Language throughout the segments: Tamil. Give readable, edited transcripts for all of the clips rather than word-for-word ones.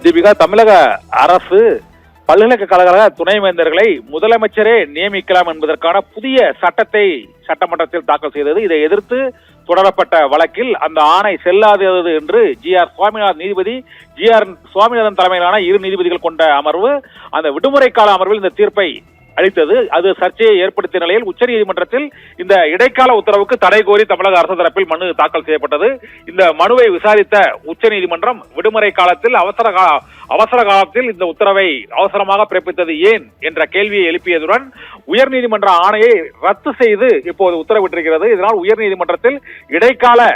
தீபிகா, தமிழக அரசு பல்கலைக்கழக துணைவேந்தர்களை முதலமைச்சரே நியமிக்கலாம் என்பதற்கான புதிய சட்டத்தை சட்டமன்றத்தில் தாக்கல் செய்தது. இதை எதிர்த்து தொடரப்பட்ட வழக்கில் அந்த ஆணை செல்லாதது என்று நீதிபதி சுவாமிநாதன் தலைமையிலான 2 நீதிபதிகள் கொண்ட அமர்வு அந்த விடுமுறை கால அமர்வில் இந்த தீர்ப்பை அளித்தது. அது சர்ச்சையை ஏற்படுத்திய நிலையில் உச்சநீதிமன்றத்தில் இந்த இடைக்கால உத்தரவுக்கு தடை கோரி தமிழக அரசு தரப்பில் மனு தாக்கல் செய்யப்பட்டது. இந்த மனுவை விசாரித்த உச்சநீதிமன்றம் விடுமுறை காலத்தில் அவசர காலத்தில் இந்த உத்தரவை அவசரமாக பிறப்பித்தது ஏன் என்ற கேள்வியை எழுப்பியதுடன் உயர்நீதிமன்ற ஆணையை ரத்து செய்து இப்போது உத்தரவிட்டிருக்கிறது. இதனால் உயர்நீதிமன்றத்தில் இடைக்கால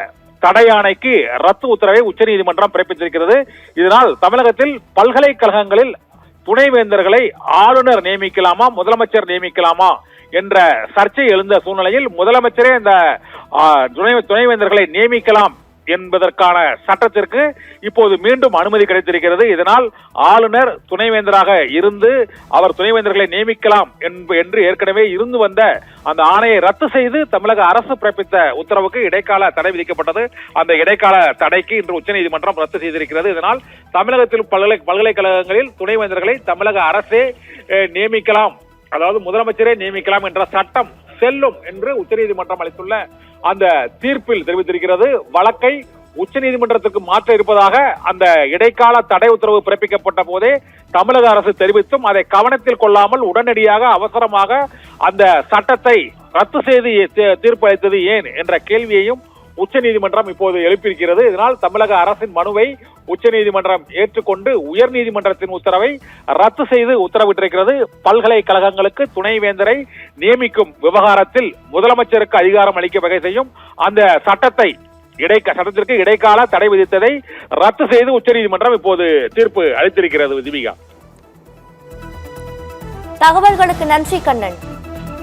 தடை ஆணைக்கு ரத்து உத்தரவை உச்சநீதிமன்றம் பிறப்பித்திருக்கிறது. இதனால் தமிழகத்தில் பல்கலைக்கழகங்களில் துணைவேந்தர்களை ஆளுநர் நியமிக்கலாமா, முதலமைச்சர் நியமிக்கலாமா என்ற சர்ச்சை எழுந்த சூழ்நிலையில் முதலமைச்சரே இந்த துணைவேந்தர்களை நியமிக்கலாம் என்பதற்கான சட்டத்திற்கு இப்போது மீண்டும் அனுமதி கிடைத்திருக்கிறது. இதனால் ஆளுநர் துணைவேந்தராக இருந்து அவர் துணைவேந்தர்களை நியமிக்கலாம் என்று ஏற்கனவே இருந்து வந்த அந்த ஆணையை ரத்து செய்து தமிழக அரசு பிறப்பித்த உத்தரவுக்கு இடைக்கால தடை விதிக்கப்பட்டது. அந்த இடைக்கால தடைக்கு இன்று உச்சநீதிமன்றம் ரத்து செய்திருக்கிறது. இதனால் தமிழகத்தில் பல்கலைக்கழகங்களில் துணைவேந்தர்களை தமிழக அரசே நியமிக்கலாம், அதாவது முதலமைச்சரே நியமிக்கலாம் என்ற சட்டம் செல்லும் என்று உச்சநீதிமன்றம் அளித்துள்ள அந்த தீர்ப்பில் தெரிவித்திருக்கிறது. வழக்கை உச்சநீதிமன்றத்துக்கு மாற்ற இருப்பதாக அந்த இடைக்கால தடை உத்தரவு பிறப்பிக்கப்பட்ட போதே தமிழக அரசு தெரிவித்தும் அதை கவனத்தில் கொள்ளாமல் உடனடியாக அவசரமாக அந்த சட்டத்தை ரத்து செய்து தீர்ப்பு அளித்தது ஏன் என்ற கேள்வியையும் உச்சநீதிமன்றம் இப்போது எழுப்பியிருக்கிறது. இதனால் தமிழக அரசின் மனுவை உச்சநீதிமன்றம் ஏற்றுக்கொண்டு உயர்நீதிமன்றத்தின் உத்தரவை ரத்து செய்து உத்தரவிட்டிருக்கிறது. பல்கலைக்கழகங்களுக்கு துணைவேந்தரை நியமிக்கும் விவகாரத்தில் முதலமைச்சருக்கு அதிகாரம் அளிக்க வகை செய்யும் அந்த சட்டத்திற்கு இடைக்கால தடை விதித்ததை ரத்து செய்து உச்சநீதிமன்றம் இப்போது தீர்ப்பு அளித்திருக்கிறது. தீபிகா, தகவல்களுக்கு நன்றி கண்ணன்.